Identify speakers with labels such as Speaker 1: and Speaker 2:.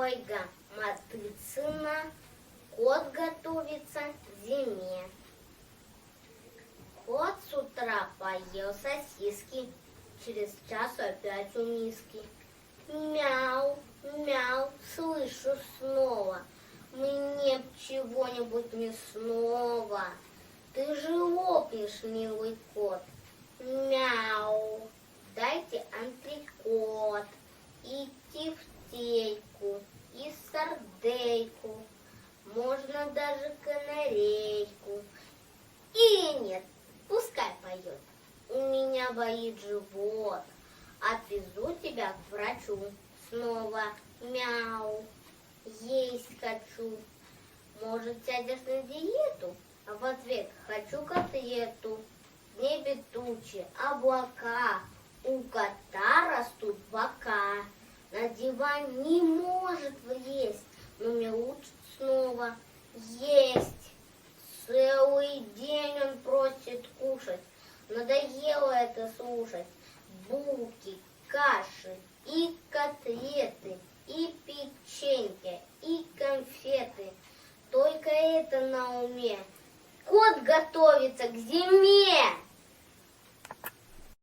Speaker 1: Ольга Матыцына. Кот готовится к зиме. Кот с утра поел сосиски, через час опять у миски. Мяу, мяу, слышу снова, мне б чего-нибудь мясного. Ты же лопнешь, милый кот. Мяу, дайте антрикот, и тефтельку, и сардельку, можно даже канарейку. Или нет, пускай поет. У меня болит живот, отвезу тебя к врачу. Снова мяу, есть хочу. Может, сядешь на диету? А в ответ хочу котлету. В небе тучи, облака, у кота растут бока. На диван не может влезть, но мне лучше снова есть. Целый день он просит кушать, надоело это слушать. Булки, каши и котлеты, и печеньки, и конфеты. Только это на уме. Кот готовится к зиме.